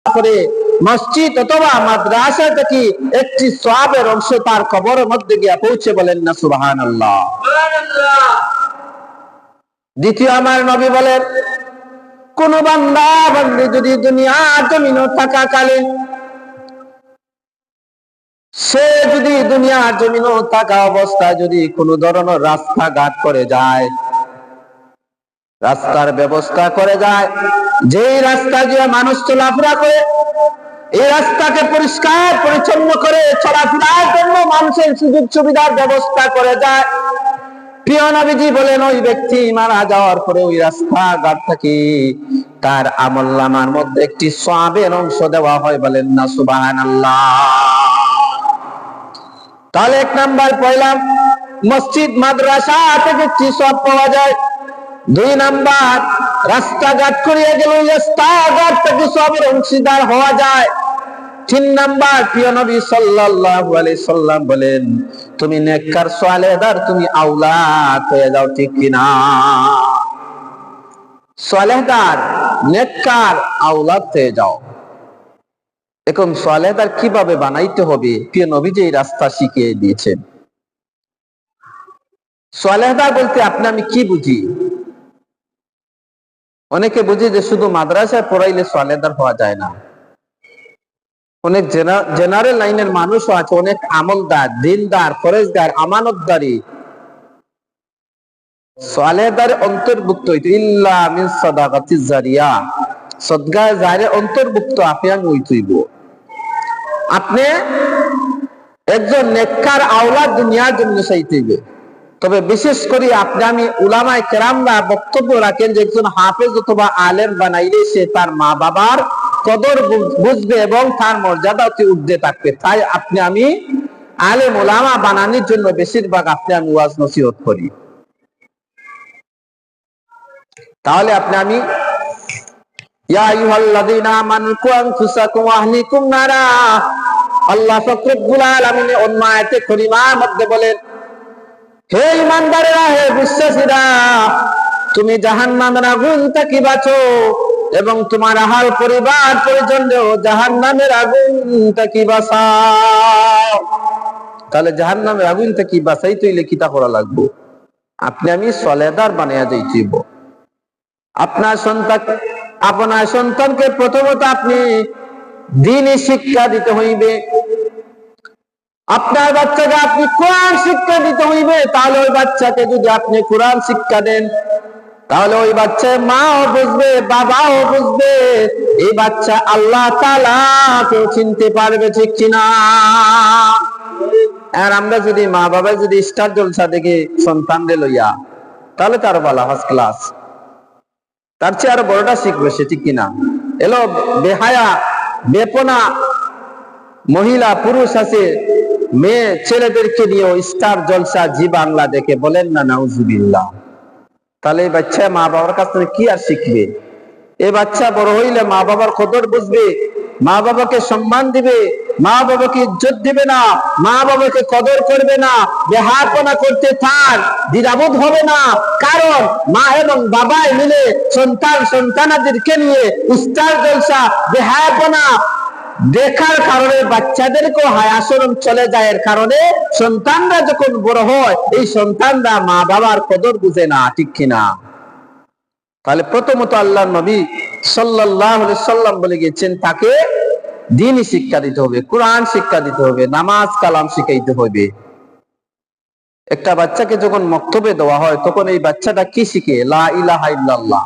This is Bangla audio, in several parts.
করে মসজিদ অথবা মাদ্রাসা থেকে একটি সওয়াবের অংশ তার কবরের মধ্যে গিয়ে পৌঁছে, বলেন না সুবহানাল্লাহ। দ্বিতীয় আমার নবী বলেন, কোন বান্দা বান্দি যদি দুনিয়া জমিন থাকাকালীন সে যদি দুনিয়া জমিন থাকা অবস্থায় যদি কোন ধরনের রাস্তাঘাট করে যায়, রাস্তার ব্যবস্থা করে যায়, যেই রাস্তা দিয়ে মানুষ চলাফেরা করে, এই রাস্তাকে পরিষ্কার পরিচ্ছন্ন করে চলাফেরার জন্য মানুষের সুযোগ সুবিধার ব্যবস্থা করে যায়, প্রিয় নবীজি বলেন ওই ব্যক্তি মারা যাওয়ার পরে ওই রাস্তাঘাট থেকে তার আমলনামার মধ্যে একটি সওয়াবের অংশ দেওয়া হয়, বলেন না সুবহানাল্লাহ। তাহলে এক নাম্বার পয়লাম মসজিদ মাদ্রাসা থেকে একটি সওয়াব পাওয়া যায়। দুই নাম্বার রাস্তাঘাট করিয়া গেল, রাস্তাঘাট থেকে সওয়াবের অংশীদার হওয়া যায়। তিন নাম্বার প্রিয় নবী সাল্লাল্লাহু আলাইহি সাল্লাম বলেন, তুমি নেককার সালেহদার, তুমি আওলাদ হয়ে যাও, ঠিক কিনা? সালেহদার নেককার আওলাদ হয়ে যাও। এখন সালেহদার কিভাবে বানাইতে হবে প্রিয় নবী যে রাস্তা শিখিয়ে দিয়েছেন। সালেহদার বলতে আপনি আমি কি বুঝি? অনেকে বুঝি যে শুধু মাদ্রাসায় পড়াইলে সালেহদার হওয়া যায় না। অনেক জেনারেল লাইনের মানুষও আছে, অনেক আমলদার, দিনদার, ফরেজগার, আমানতদারি, সালেহদারে অন্তর্ভুক্ত হইতো। ইল্লা মিন সাদাকাতিজ জারিয়া, সদকা জারিয়ার অন্তর্ভুক্ত আপনি আমি হইতেইব। আপনি একজন নেককার আওলাদ দুনিয়ার জন্য চাইতেইবে। তবে বিশেষ করে আপনি আমি উলামায়ে কেরামরা বক্তব্য রাখেন যে একজন হাফেজ অথবা আলেম বানাইলে সে তার মা বাবার কদর বুঝবে এবং তার মর্যাদা অতি ঊর্ধ্বে থাকবে। তাই আপনি আমি আলেম উলামা বানানোর জন্য বেশিরভাগ আপনি আমি ওয়াজ নসিহত করি। তাহলে আপনি আমি ইয়া আইয়ুহাল্লাযীনা আমানু কু আনফুসাকুম ওয়া আহলিকুম নারা, আল্লাহ রব্বুল আলামিন অন্য আয়াতে কারিমার মধ্যে বলেন, হে ঈমানদারেরা, হে বিশ্বাসীরা, তুমি জাহান্নামের আগুন থেকে বাঁচো এবং তোমার আহাল পরিবার পরিজনকেও জাহান্নামের আগুন থেকে বাঁচাও। তাহলে জাহান্নামের আগুন থেকে বাঁচাইতে হইলে কিতা করা লাগবে? আপনি আমি সালেহদার বানাইয়া যাইতেইব। আপনার সন্তানকে প্রথমত আপনি দ্বীনি শিক্ষা দিতে হইবে। আপনার বাচ্চাকে আপনি কোরআন শিক্ষা দিতে হইবে। তাহলে ওই বাচ্চাকে যদি আপনি কোরআন শিক্ষা দেন, তাহলে ওই বাচ্চার মাও বুঝবে, বাবাও বুঝবে, এই বাচ্চা আল্লাহ তাআলাকেও চিনতে পারবে, ঠিক কিনা? আর আমরা যদি মা বাবা যদি স্টার জলসা দেখে সন্তানদের লইয়া, তাহলে তার বালা ফার্স্ট ক্লাস, তার চেয়ে আরো বড়টা শিখবে সে, ঠিক কিনা? এলো বেহায়া বেপনা মহিলা পুরুষ আছে, মেয়ে ছেলেদেরকে নিয়ে স্টার জলসা জি বাংলা দেখে, বলেন না নাউজুবিল্লাহ। তাহলে এই বাচ্চা মা বাবার কাছ থেকে কি আর শিখবে? এই বাচ্চা বড় হইলে মা বাবার কদর বুঝবে, মা বাবাকে সম্মান দিবে, মা বাবাকে ইজ্জত দিবে না, মা বাবাকে কদর করবে না, বেহায়াপনা করতে থাক দ্বিধাবোধ হবে না। কারণ মা এবং বাবাই মিলে সন্তানাদেরকে নিয়ে স্টার জলসা বেহায়াপনা দেখার কারণে বাচ্চাদেরকেও হায়া শরম চলে যায়। এর কারণে সন্তানরা যখন বড় হয়, এই সন্তানরা মা বাবার কদর বুঝে না, ঠিক কিনা? তাহলে প্রথমত আল্লাহর নবী সাল্লাল্লাহু আলাইহি সাল্লাম বলে গেছেন তাকে দ্বীনি শিক্ষা দিতে হবে, কোরআন শিক্ষা দিতে হবে, নামাজ কালাম শিখাইতে হবে। একটা বাচ্চাকে যখন মক্তবে দেওয়া হয় তখন এই বাচ্চাটা কি শিখে? লা ইলাহা ইল্লাল্লাহ,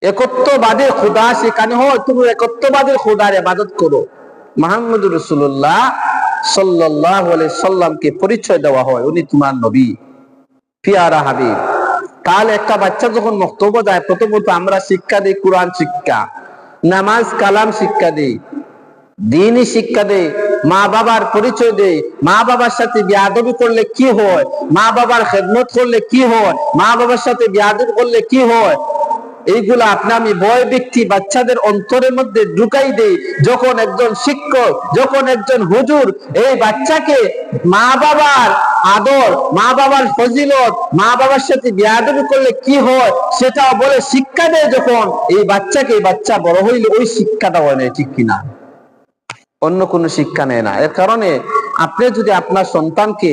একত্ববাদী খুদা শেখানো হয়। তুমি একত্ববাদী খুদার ইবাদত করো। মুহাম্মদুর রাসূলুল্লাহ সাল্লাল্লাহু আলাইহি সাল্লামকে পরিচয় দেওয়া হয়, উনি তোমার নবী, পিয়ারা হাবিব। তাহলে একটা বাচ্চা যখন মক্তবে যায়, প্রথমত আমরা শিক্ষা দিই কোরআন শিক্ষা, নামাজ কালাম শিক্ষা দিই, দ্বীনি শিক্ষা দেই, মা বাবার পরিচয় দেই, মা বাবার সাথে বেয়াদবি করলে কি হয়, মা বাবার খেদমত করলে কি হয়, মা বাবার সাথে বেয়াদবি করলে কি হয়, এইগুলা আপনি আমি বয় ব্যক্তি বাচ্চাদের অন্তরের মধ্যে ঢুকাই দেই। যখন একজন শিক্ষক, যখন একজন হুজুর এই বাচ্চাকে মা বাবার আদর, মা বাবার ফজিলত, মা বাবার সাথে বেয়াদবি করলে কি হয় সেটা বলে শিক্ষা দেয়, যখন এই বাচ্চাকে, এই বাচ্চা বড় হইলে ওই শিক্ষাটা হয় না, ঠিক কিনা? অন্য কোনো শিক্ষা নেয় না। এর কারণে আপনি যদি আপনার সন্তানকে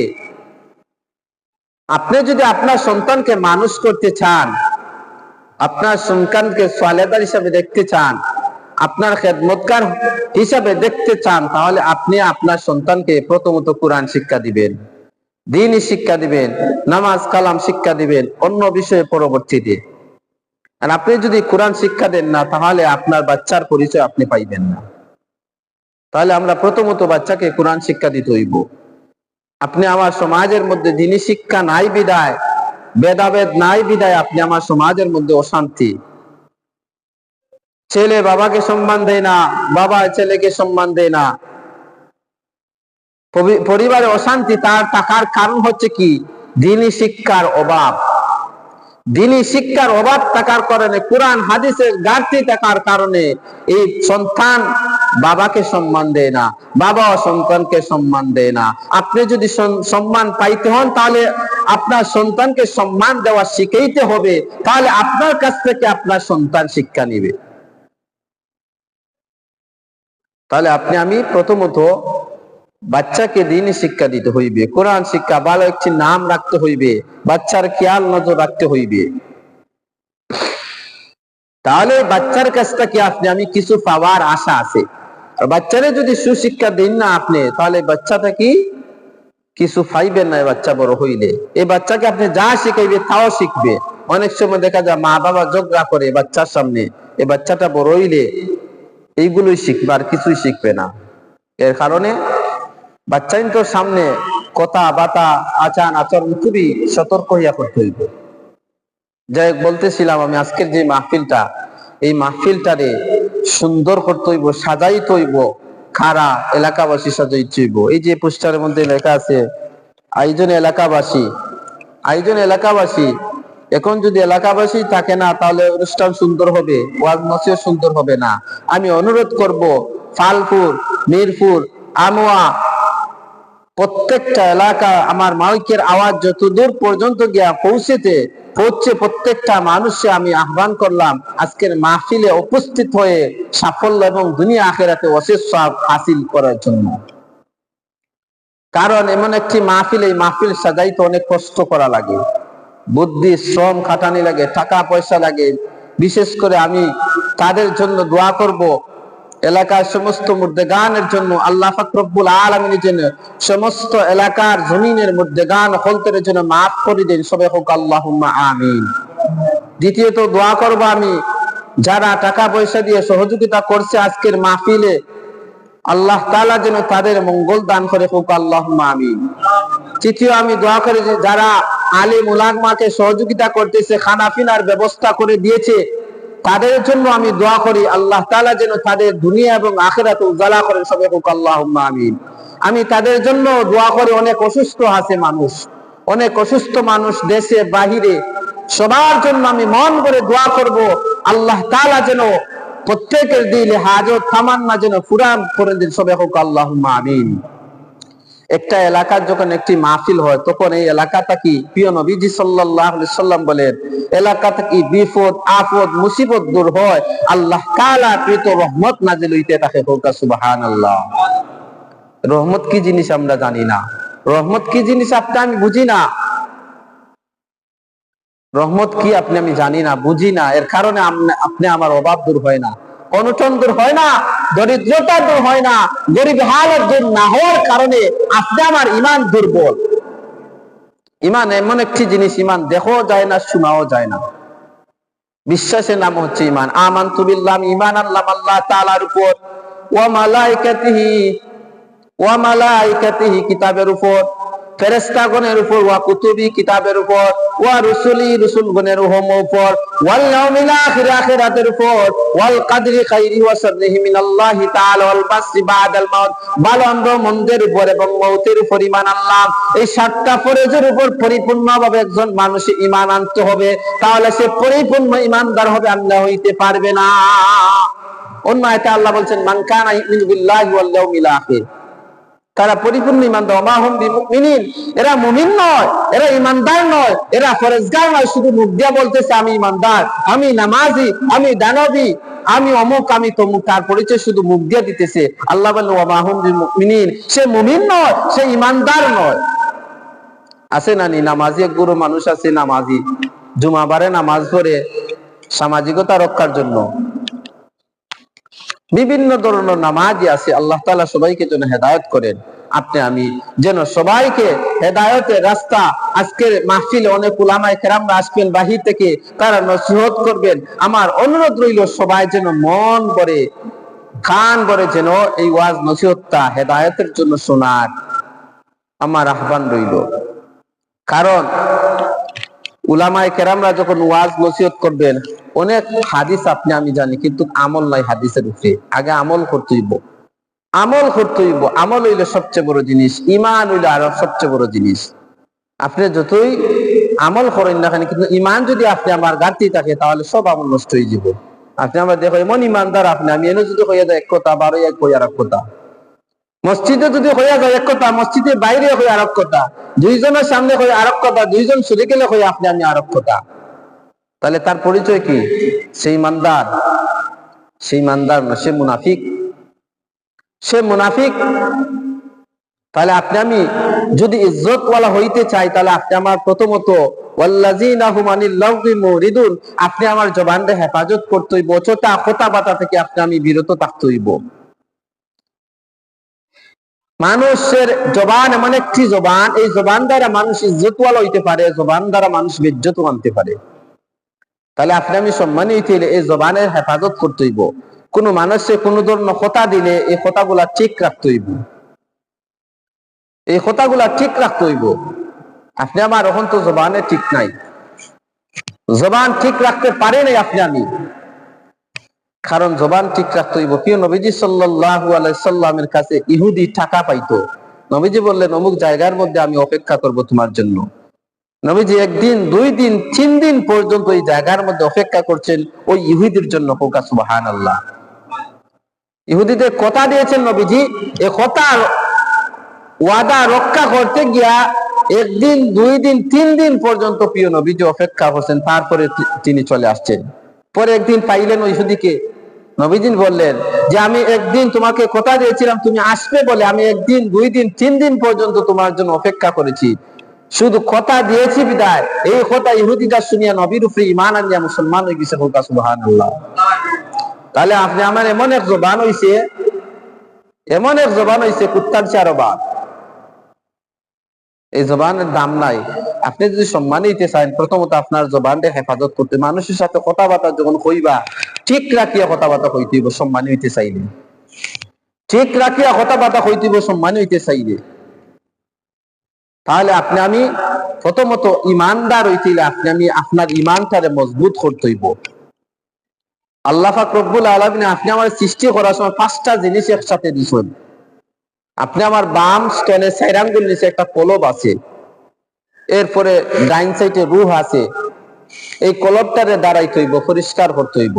মানুষ করতে চান, আপনার সন্তানকে সালেহদার হিসাবে দেখতে চান, আপনার খেদমতগার হিসাবে দেখতে চান, তাহলে আপনি আপনার সন্তানকে প্রথমত কোরআন শিক্ষা দিবেন, দ্বীনি শিক্ষা দিবেন, নামাজ কালাম শিক্ষা দিবেন, অন্য বিষয়ে পরবর্তীতে। আর আপনি যদি কোরআন শিক্ষা দেন না, তাহলে আপনার বাচ্চার পরিচয় আপনি পাইবেন না। তাহলে আমরা প্রথমত বাচ্চাকে কোরআন শিক্ষা দিতে হইব। আপনি আমার সমাজের মধ্যে দ্বীনি শিক্ষা নাই বিদায়, ভেদাভেদ নাই বিদায় আপনি আমার সমাজের মধ্যে অশান্তি। ছেলে বাবাকে সম্মান দেয় না, বাবা ছেলেকে সম্মান দেয় না, পরিবারে অশান্তি। তার টাকার কারণ হচ্ছে কি? দ্বীনি শিক্ষার অভাব। দ্বীনি শিক্ষার অভাব থাকার কারণে, কোরআন হাদিসের ঘাটতি থাকার কারণে এই সন্তান বাবাকে সম্মান দেয় না, বাবাও সন্তানকে সম্মান দেয় না। আপনি যদি সম্মান পাইতে হন, তাহলে আপনার সন্তানকে সম্মান দেওয়া শিখাইতে হবে, তাহলে আপনার কাছ থেকে আপনার সন্তান শিক্ষা নিবে। তাহলে আমি প্রথমত বাচ্চাকে দ্বীনি শিক্ষা দিতে হইবে, কোরআন শিক্ষা, ভালো একটি নাম রাখতে হইবে, বাচ্চার খেয়াল নজর রাখতে হইবে। তাহলে বাচ্চার কাছ থেকে আমি কিছু পাওয়ার আশা আছে। আর বাচ্চারে যদি সুশিক্ষা দিন না আপনি, তাহলে বাচ্চাটা কি কিছু পাইবেন না। বাচ্চা বড় হইলে এই বাচ্চাকে আপনি যা শিখাইবে তাও শিখবে। অনেক সময় দেখা যায় মা বাবা ঝগড়া করে বাচ্চার সামনে, এই বাচ্চাটা বড় হইলে এইগুলোই শিখবে, আর কিছুই শিখবে না। এর কারণে বাচ্চাইনটোর সামনে কথা বাতা আচার আচরণ খুবই সতর্ক হইয়া করতে হইবে। যাই বলতেছিলাম, আমি আজকের যে মাহফিলটা, এই মাহফিলটারে সুন্দর করতে হইব, সাজাইতে হইব, খারা এলাকাবাসী সাজাইতে হইব। এই যে পোস্টারের মধ্যে লেখা আছে আয়োজন এলাকাবাসী, আয়োজন এলাকাবাসী। এখন যদি এলাকাবাসী থাকে না, তাহলে অনুষ্ঠান সুন্দর হবে, ওয়াজ নসিহত সুন্দর হবে না। আমি অনুরোধ করব, ফালপুর, মিরপুর, আমুয়া, প্রত্যেকটা এলাকা আমার মাইকের আওয়াজ যতদূর পর্যন্ত গিয়া পৌঁছে প্রত্যেকটা মানুষকে আমি আহ্বান করলাম আজকের মাহফিলে উপস্থিত হয়ে সাফল্য এবং দুনিয়া আখিরাতে অশেষ সওয়াব হাসিল করার জন্য। কারণ এমন একটি মাহফিল, এই মাহফিল সাজাইতে অনেক কষ্ট করা লাগে, বুদ্ধি শ্রম খাটানি লাগে, টাকা পয়সা লাগে। বিশেষ করে আমি তাদের জন্য দোয়া করব, এলাকার সমস্ত মুর্দেগানের জন্য, আল্লাহ পাক রব্বুল আলামিনের জন্য, সমস্ত এলাকার জমিনের মুর্দেগান খলতের জন্য মাফ করে দেন। সবাই হোক আল্লাহুম্মা আমিন। দ্বিতীয়ত দোয়া করব আমি যারা টাকা পয়সা দিয়ে সহযোগিতা করছে আজকের মাহফিলে, আল্লাহ তাআলা যেন তাদের মঙ্গল দান করে, হোক আল্লাহুম্মা আমিন। তৃতীয় আমি দোয়া করি যে যারা আলিম উলামাকে সহযোগিতা করতেছে, খানা পিনার ব্যবস্থা করে দিয়েছে, তাদের জন্য আমি দোয়া করি আল্লাহ তাআলা যেন তাদের দুনিয়া এবং আখিরাতে উজালা করেন। সবাই হোক আল্লাহুম্মা আমিন। আমি তাদের জন্য দোয়া করি, অনেক অসুস্থ আছে মানুষ, অনেক অসুস্থ মানুষ দেশে বাহিরে, সবার জন্য আমি মন করে দোয়া করব আল্লাহ তাআলা যেন প্রত্যেকের দিলে হাজত তামান্না যেন পূরণ করে দেন। সবাই হোক আল্লাহুম্মা আমিন। একটা এলাকার যখন একটি মাহফিল হয়, তখন এই এলাকাটা কি প্রিয় নবীজি সাল্লাল্লাহু আলাইহি সাল্লাম বলেন, এলাকা থেকে বিপদ আপদ মুসিবত দূর হয়, আল্লাহ তাআলা কৃত রহমত নাজিল হইতে থাকে। হোক সুবহানাল্লাহ। রহমত কি জিনিস আমরা জানি না, রহমত কি জিনিস আমি বুঝি না, রহমত কি আমি জানি না, বুঝি না। এর কারণে আপনি আমার অভাব দূর হয় না, অনটন দূর হয় না, দরিদ্রতা দূর হয় না, গরিব হালত দূর না হওয়ার কারণে আপনি আমার ঈমান দুর্বল। ঈমান এমন একটি জিনিস, ঈমান দেখাও যায় না, শোনাও যায় না। বিশ্বাসের নাম হচ্ছে ঈমান। আমানতু বিল্লাহ, ঈমান আনলাম আল্লাহ তাআলার উপর, ওয়া মালাইকাতিহি কিতাবের উপর, ফেরেশতাগণের উপর, ওয়া কুতুবি কিতাবের উপর, ওয়া রুসুলি রসুলগণের উপর, ওয়াল ইয়াউমিল আখির আখিরাতের উপর, ওয়াল কদরি খাইরি ওয়া শাররিহি মিনাল্লাহি তাআলা, ওয়াল বাসি বাদাল মাউত, ভালো মন্দের উপর এবং মউতের উপর ঈমান আনলাম। এই 7টা ফরজের উপর পরিপূর্ণভাবে একজন মানুষ ঈমান আনতে হবে, তাহলে সে পরিপূর্ণ ঈমানদার হবে, আল্লাহ হইতে পারবে না। অন্য আয়াতে আল্লাহ বলছেন মান কানা ইউমিনু বিল্লাহি ওয়াল ইয়াউমিল আখির, তারা পরিপূর্ণ ঈমানদার। ওমা হুম বিমুমিনিন, এরা মুমিন নয়, এরা ঈমানদার নয়, এরা ফরজগার নয়, শুধু মুখ দিয়ে বলতেছে আমি ঈমানদার, আমি নামাজি, আমি দানবী, আমি অমুক, আমি তমুক, তার পরিচয় শুধু মুখ দিয়ে দিতেছে। আল্লাহ বললেন ওমা হুম বিমুমিনিন, সে মুমিন নয়, সে ঈমানদার নয়। আছে না নি নামাজি এক গুরু মানুষ আছে, নামাজি, জুমাবারে নামাজ পড়ে সামাজিকতা রক্ষার জন্য বিভিন্ন ধরনের নামাজি আছে। আল্লাহ তাআলা সবাইকে যেন হেদায়েত করেন। আপনি আমি যেন সবাইকে হেদায়েতের রাস্তা, আজকের মাহফিলে অনেক উলামায়ে কেরামরা আসবেন বাহির থেকে, তারা নসিহত করবেন। আমার অনুরোধ রইল সবাই যেন মন ভরে, কান ভরে যেন এই ওয়াজ নসিহতটা হেদায়েতের জন্য শোনার আমার আহ্বান রইল। কারণ উলামায়ে কেরামরা যখন ওয়াজ নসিহত করবেন, অনেক হাদিস আপনি আমি জানি, কিন্তু আমল নাই হাদিসের উপরে। আগে আমল করতে হইব, আমল করতে হইব। আমল হইলে সবচেয়ে বড় জিনিস, ঈমান হইলে আরো সবচেয়ে বড় জিনিস। আপনি যতই আমল করেন না কেন, কিন্তু ঈমান যদি আপনি আমার ঘাটতি থাকে, তাহলে সব আমল নষ্ট হয়ে যাবে। আপনি আমার দেখো এমন ঈমানদার, আপনি আমি এনে যদি হয়ে যায় এক কথা, বারো এক হয়ে আর এক কথা। মসজিদে যদি হইয়া যায় এক কথা, মসজিদের বাইরে হয়ে আর এক কথা, দুইজনের সামনে হয়ে আর এক কথা, দুইজন সরে গেলে হয়ে আপনি আমি আর এক কথা। তাহলে তার পরিচয় কি? সেই ইমানদার, সেই ইমানদার না, সে মুনাফিক, সে মুনাফিক। তাহলে আপনি আমি যদি ইজ্জতওয়ালা হইতে চাই, তাহলে আপনি আমার প্রথমত ওয়াল্লাযীনা হুম আনিল লাগবি মুরিদুন, আপনি আমার জবানকে হেফাজত করতে হইব, ছোটা কথাবার্তা থেকে আপনি আমি বিরত থাকতে হইব। মানুষের জবান এমন একটি জবান, এই জবান দ্বারা মানুষ ইজ্জতওয়ালা হইতে পারে, জবান দ্বারা মানুষ বেজ্জত আনতে পারে। তাহলে আপনি আমি সম্মানী হইতে হইলে এই জবানের হেফাজত করতে হইব। কোন মানুষে কোন ধরনের কথা দিলে এই কথাগুলা ঠিক রাখতে হইব, এই কথাগুলা ঠিক রাখতে হইব। আপনি আমার এখন তো জবানে ঠিক নাই, জবান ঠিক রাখতে পারে নাই আপনি আমি, কারণ জবান ঠিক রাখতে হইব। প্রিয় নবীজি সাল্লাল্লাহু আলাইহি সাল্লামের কাছে ইহুদি টাকা পাইতো। নবীজি বললেন অমুক জায়গার মধ্যে আমি অপেক্ষা করব তোমার জন্য। নবীজি 1 দিন 2 দিন 3 দিন পর্যন্ত ওই জায়গার মধ্যে অপেক্ষা করছেন ওই ইহুদির জন্য। হোকা সুবহানাল্লাহ। ইহুদিদের কথা দিয়েছেন নবীজি, এই কথার ওয়াদা রক্ষা করতে গিয়া 1 দিন 2 দিন 3 দিন পর্যন্ত প্রিয় নবীজি অপেক্ষা করছেন, তারপরে তিনি চলে আসছেন। পরে একদিন পাইলেন ওই ইহুদিকে, নবীজি বললেন যে আমি 1 দিন তোমাকে কথা দিয়েছিলাম তুমি আসবে বলে, আমি 1 দিন 2 দিন 3 দিন পর্যন্ত তোমার জন্য অপেক্ষা করেছি, শুধু কথা দিয়েছি বিদায়। এই কথা ইহুদিটা শুনিয়া নবীর উপরে ঈমান আনিয়া মুসলমান হয়ে গেছে। হোকা সুবহানাল্লাহ। তাহলে আপনি আমার এমন এক জবান হইছে, এমন এক জবান হইছে কুত্তার চেয়ে বাদ। এই জবানের দাম নাই। আপনি যদি সম্মানী হইতে চান, প্রথমত আপনার জবানটা হেফাজত করতে, মানুষের সাথে কথাবার্তা যখন কইবা ঠিক রাখিয়া কথাবার্তা কইতে হইব। সম্মানী হইতে চাইলে ঠিক রাখিয়া কথাবার্তা কইতে হইব, সম্মানী হইতে চাইলে। তাহলে আপনি আমি প্রথমত ইমানদার হইতে হইলে আপনি আমি আপনার ইমানটারে মজবুত করতে হইব। আল্লাহ পাক রব্বুল আলামিন আপনি আমার সৃষ্টি করার সময় 5টা জিনিস একসাথে দিয়েছেন। আপনি আমার বাম স্তনে 4 আঙ্গুল নিচে একটা কলব আছে, এরপরে ডাইন সাইডে রূহ আছে। এই কলবটারে দাঁড়াইতে হইব, পরিষ্কার করতে হইব।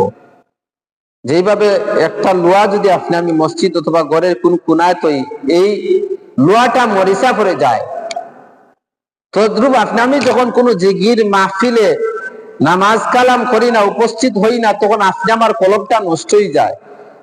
যেভাবে একটা লোহা যদি আপনি আমি মসজিদ অথবা ঘরের কোন কোনায় তৈ এই লোহাটা মরিচা পড়ে যায়, তদ্রূপ আপনি আমি যখন কোন জিগির মাহফিলে নামাজ কালাম করি না, উপস্থিত হই না, তখন আপনি আমার কলবটা নষ্ট হয়ে যায়।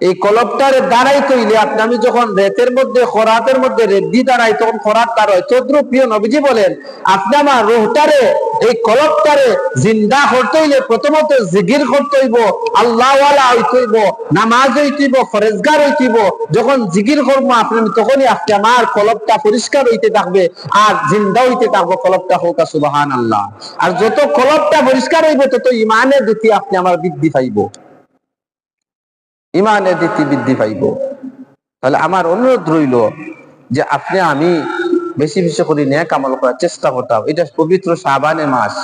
এই কলবটারে দাঁড়াই তৈলে আপনি আমি যখন রেতের মধ্যে খরাতের মধ্যে রেদ্দি দাঁড়াই, তখন খরাত তার হয়। তদ্রূপ প্রিয় নবীজি বলেন আপনি আমার রুহটারে, এই কলবটারে জিন্দা করতে হইলে প্রথমত জিকির করতে হইব, আল্লাহওয়ালা হইতে হইব, নামাজ হইতে হইব, ফরজগার হইতে হইব। যখন জিকির করবো আপনি তখনই আপনি আমার কলবটা পরিষ্কার হইতে থাকবে আর জিন্দা হইতে থাকবো কলবটা। হোক সুবহানাল্লাহ। আর যত কলবটা পরিষ্কার হইবে তত ইমানের দ্বিতীয় আপনি আমার বৃদ্ধি পাইব, ইমানের দ্বিতীয় বৃদ্ধি পাইব। তাহলে আমার অনুরোধ রইল যে আপনি আমি বেশি বেশি করে নেক আমল করার চেষ্টা করতাম। এটা পবিত্র শাবানের মাস,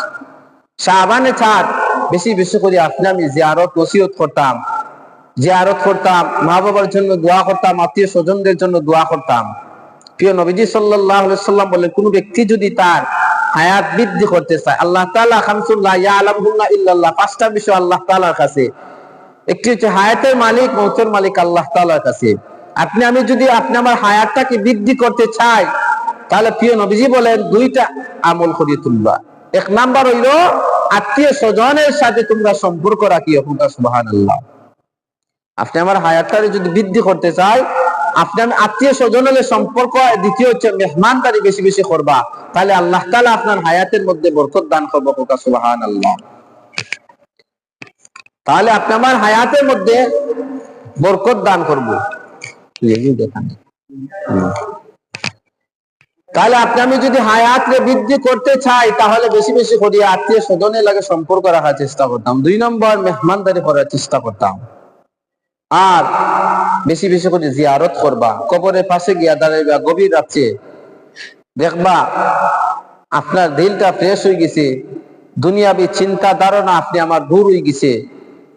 শাবানে চাঁদ, বেশি বেশি করে আপনি আমি জিয়ারত ওসিয়ত করতাম, জিয়ারত করতাম, মা বাবার জন্য দোয়া করতাম, আত্মীয় স্বজনদের জন্য দোয়া করতাম। প্রিয় নবীজি সাল্লাল্লাহু আলাইহি সাল্লাম বলেন, কোন ব্যক্তি যদি তার হায়াত বৃদ্ধি করতে চায়, আল্লাহ তাআলা খামসুল্লাহ ইয়ালামুহুন্না ইল্লাল্লাহ, পাঁচটা বিষয় আল্লাহ তাআলার কাছে। একটি হচ্ছে হায়াতের মালিক, মৌতের মালিক আল্লাহ তাআলার কাছে। আপনি আমি যদি আপনি আমার হায়াতটাকে বৃদ্ধি করতে চাই, তাহলে প্রিয় নবীজি বলেন দুইটা আমল করিয়ে তুলবা। এক নাম্বার হইল আত্মীয় স্বজনের সাথে তোমরা সম্পর্ক রাখিও। সুবহানাল্লাহ। আপনি আমার হায়াতটাকে যদি বৃদ্ধি করতে চাই, আপনি আমি আত্মীয় স্বজনের সম্পর্ক, দ্বিতীয় হচ্ছে মেহমানদারি বেশি বেশি করবা, তাহলে আল্লাহ তাআলা আপনার হায়াতের মধ্যে বরকত দান করবে। সুবহানাল্লাহ। তাহলে আপনি আমার হায়াতের মধ্যে বরকত দান করবো। তাহলে আপনি আমি যদি হায়াতকে বৃদ্ধি করতে চাই, তাহলে বেশি বেশি করে আত্মীয় স্বজনের লাগে সম্পর্ক রাখার চেষ্টা করতাম। দুই নম্বর, মেহমানদারি করার চেষ্টা করতাম। আর বেশি বেশি করে জিয়ারত করবা, কবরের পাশে গিয়া দাঁড়াইবা, গভীর রাত্রে দেখবা আপনার দিলটা ফ্রেশ হয়ে গেছে, দুনিয়াবি চিন্তা ধারণা আপনি আমার দূর হয়ে গেছে।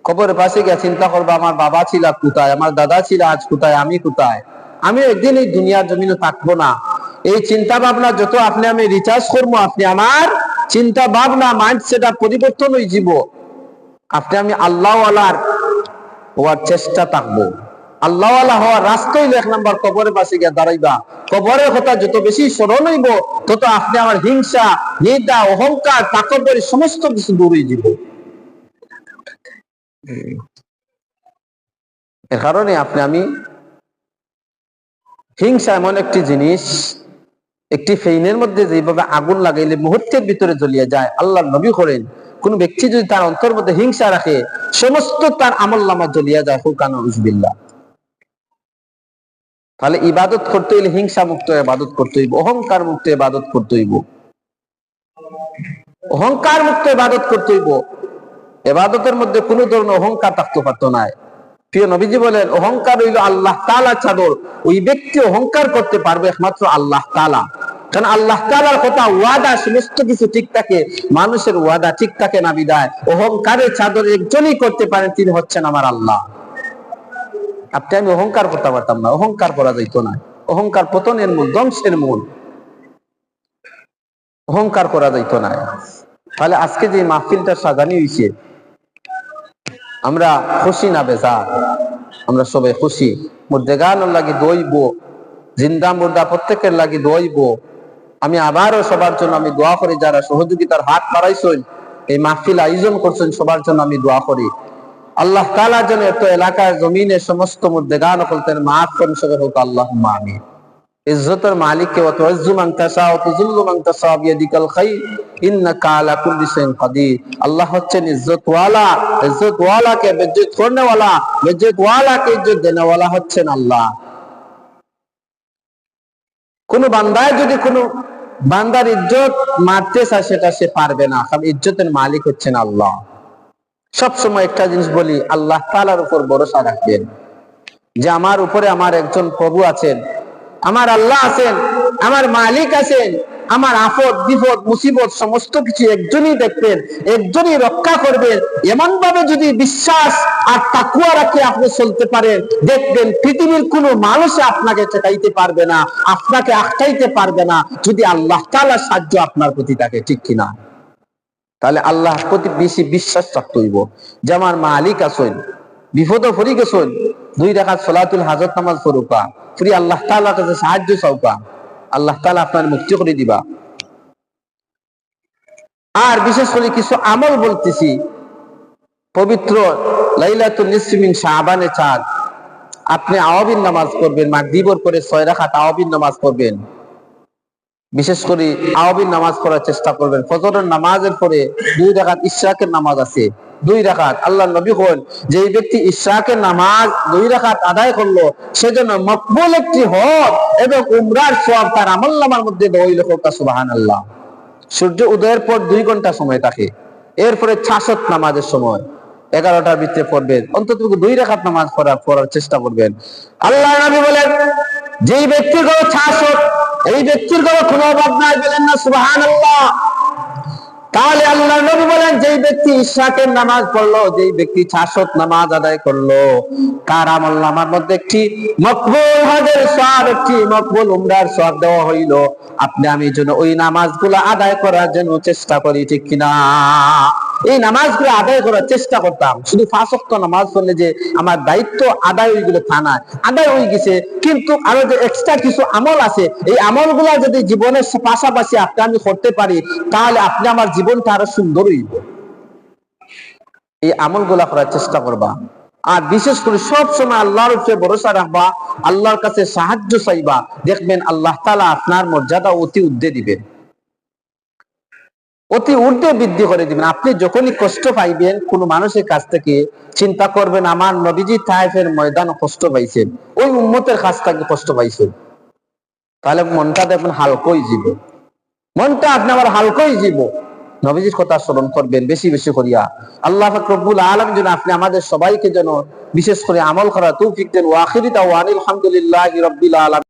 কবরের পাশে গিয়া চিন্তা করবা, আমার বাবা ছিল কোথায়, আমার দাদা ছিল আজ কোথায়, আমি কোথায়, আমি একদিন এই দুনিয়ার জমিনে থাকবো না। এই চিন্তা ভাবনা যত আপনি আমি রিচার্জ করবো, আপনি আমার চিন্তা ভাবনা মাইন্ডসেট পরিবর্তন হয়ে যাব। আপনি আমি আল্লাহওয়ালার হওয়ার চেষ্টা থাকবো। আল্লাহওয়ালা হওয়ার রাস্তা হইল এক নাম্বার, কবরের পাশে গিয়া দাঁড়াইবা। কবরের কথা যত বেশি স্মরণ হইব, তত আপনি আমার হিংসা, নিন্দা, অহংকার, তাকব্বুরি সমস্ত কিছু দূর হয়ে যাব। এ কারণে আপনি আমি হিংসা এমন একটি জিনিস, একটি ফেইনের মধ্যে যেভাবে আগুন লাগাইলে মুহূর্তের ভিতরে জ্বলিয়ে যায়, আল্লাহর নবী করেন কোন ব্যক্তি যদি তার অন্তর মধ্যে হিংসা রাখে, সমস্ত তার আমলনামা জ্বলিয়ে যায়। হুকানুজবিল্লাহ। তাহলে ইবাদত করতে হইলে হিংসা মুক্ত ইবাদত করতে হইব, অহংকার মুক্ত ইবাদত করতে হইব, অহংকার মুক্ত ইবাদত করতে হইব। ইবাদতের মধ্যে কোন ধরনের অহংকার থাকতে পারতো না। প্রিয় নবীজি বলেন, অহংকার হইল আল্লাহ তাআলার চাদর। ওই ব্যক্তি অহংকার করতে পারবে একমাত্র আল্লাহ তাআলা। কারণ আল্লাহ তাআলার কথা ওয়াদা সমস্ত কিছু ঠিক থাকে, মানুষের ওয়াদা ঠিক থাকে না। বিদায় অহংকারের চাদর একজনই করতে পারেন, তিনি হচ্ছেন আমার আল্লাহ। আপনি আমি অহংকার করতে পারতাম না, অহংকার করা যাইতো না। অহংকার পতনের মূল, ধ্বংসের মূল। অহংকার করা যাইতো না। তাহলে আজকে যে মাহফিলটা সাজানি হয়েছে, আমরা খুশি না বেজার? আমরা সবাই খুশি। মুর্দেগানোর লাগি দইব, জিন্দা মুর্দা প্রত্যেকের লাগি দইব। আমি আবারও সবার জন্য আমি দোয়া করি, যারা সহযোগিতার হাত বাড়াইছেন, এই মাহফিল আয়োজন করছেন, সবার জন্য আমি দোয়া করি। আল্লাহ তাআলা যেন এত এলাকার জমিনের সমস্ত মুর্দেগান হলতেন মাফ করেন, সবাই হোক আল্লাহুম্মা আমিন। ইজ্জতের মালিককে ওয়া তুইজ্জু মান তাশা ওয়া তুযিল্লু মান তাশা বিয়াদিকাল খায়র ইন্নাকা আলা কুল্লি শাইইন কাদির। আল্লাহ হচ্ছেন ইজ্জত ওয়ালা, ইজ্জত ওয়ালাকে বেজ্জত করনে ওয়ালা, বেজ্জত ওয়ালাকে ইজ্জত দেনে ওয়ালা হচ্ছেন আল্লাহ। কোন বান্দায় যদি কোন বান্দার ইজ্জত মারতে চায়, সেটা সে পারবে না, কারণ ইজ্জতের মালিক হচ্ছেন আল্লাহ। সব সময় একটা জিনিস বলি, আল্লাহ তাআলার উপর ভরসা রাখবেন, যে আমার উপরে আমার একজন প্রভু আছেন, আমার আল্লাহ আছেন, আমার মালিক আছেন। আমার আপদ বিপদ মুসিবত সমস্ত কিছু একজনই দেখবেন, একজনই রক্ষা করবেন। এমন ভাবে যদি বিশ্বাস আর তাকওয়া রাখে আপনি চলতে পারেন, দেখবেন পৃথিবীর কোনো মানুষ আপনাকে ঠেকাইতে পারবে না, আপনাকে আটকাইতে পারবে না, যদি আল্লাহ তাআলার সাহায্য আপনার প্রতি থাকে। ঠিক কিনা? তাহলে আল্লাহর প্রতি বেশি বিশ্বাস রাখতে হইব, যে আমার মালিক আছেন। বিপদ পড়ি গেছেন, 2 রাকাত সালাতুল হাজত নামাজ পড়ুকা, ফ্রি আল্লাহ তাআলার কাছে সাহায্য চাওকা, আল্লাহ তাআলা আপনার মুক্তি করে দিবা। আর বিশেষ করে কিছু আমল বলতেছি, পবিত্র লাইলাতুল নিসফি মিন শাবানে চাঁদ, আপনি আওয়াবিন নামাজ পড়বেন, মাগরিবের পরে 6 রাকাত আওয়াবিন নামাজ পড়বেন। বিশেষ করে আওয়াবিন নামাজ পড়ার চেষ্টা করবেন। ফজরের নামাজের পরে 2 রাকাত ইশরাকের নামাজ আছে, 2 রাকাত। আল্লাহ নবী বলেন, যে ব্যক্তি ইশরাকের নামাজ 2 রাকাত আদায় করলো, সেজন্য মকবুল একটি হজ এবং উমরার সওয়াব তার আমলনামার মধ্যে দইল। সুবহানাল্লাহ। সূর্য উদয়ের পর 2 ঘন্টা সময় থাকে, এরপরে ছাসত নামাজের সময় 11টার ভিতরে পড়বেন, অন্তত 2 রাকাত নামাজ পড়ার চেষ্টা করবেন। আল্লাহ নবী বলেন, যে ব্যক্তি ছাসত এই ব্যক্তির কোনো অভাব নাই, বলেন না সুবহানাল্লাহ। তাহলে আল্লাহ নবী বলেন, যেই ব্যক্তি ইশরাকের নামাজ পড়লো, যেই ব্যক্তি 5 নামাজ আদায় করলো, তার আমলনামার মধ্যে একটি মকবুল হজের সওয়াব, একটি মকবুল উমরার সওয়াব দেওয়া হইল। আপনি আমি যেন ওই নামাজগুলো আদায় করার জন্য চেষ্টা করি, ঠিক কিনা? এই নামাজগুলো আদায় করার চেষ্টা করতাম। শুধু 5 ওয়াক্ত নামাজ পড়লে যে আমার দায়িত্ব আদায় হয়ে গেলে তা না, আদায় হয়ে গেছে, কিন্তু আরো যে এক্সট্রা কিছু আমল আছে, এই আমলগুলো যদি জীবনের পাশাপাশি আপনি আমি করতে পারি, তাহলে আপনি আমার জীবনটা আরো সুন্দর হইব। এই আমলগুলা করার চেষ্টা করবা। আর বিশেষ করে সব সময় আল্লাহর উপরে ভরসা রাখবা, আল্লাহর কাছে সাহায্য চাইবা। দেখবেন আল্লাহ তাআলা আপনার মর্যাদা অতি ঊর্ধ্বে দিবেন, অতি ঊর্ধ্বে বৃদ্ধি করে দিবেন। আপনি যখনই কষ্ট পাইবেন কোন মানুষের কাছ থেকে, চিন্তা করবেন আমার নবীজি তায়েফের ময়দানে কষ্ট পাইছেন, ওই উম্মতের কাছ থেকে কষ্ট পাইছেন, তাহলে মনটা দেখবেন হালকই যাব, মনটা আপনি আবার হালকই যাব। নবীজির কথা স্মরণ করবেন বেশি বেশি করিয়া। আল্লাহ পাক রব্বুল আলামিন যেন আপনি আমাদের সবাইকে যেন বিশেষ করে আমল করা তৌফিক দেন। ওয়া আখিরি দাওয়ানিল হামদুলিল্লাহি রাব্বিল আলামিন।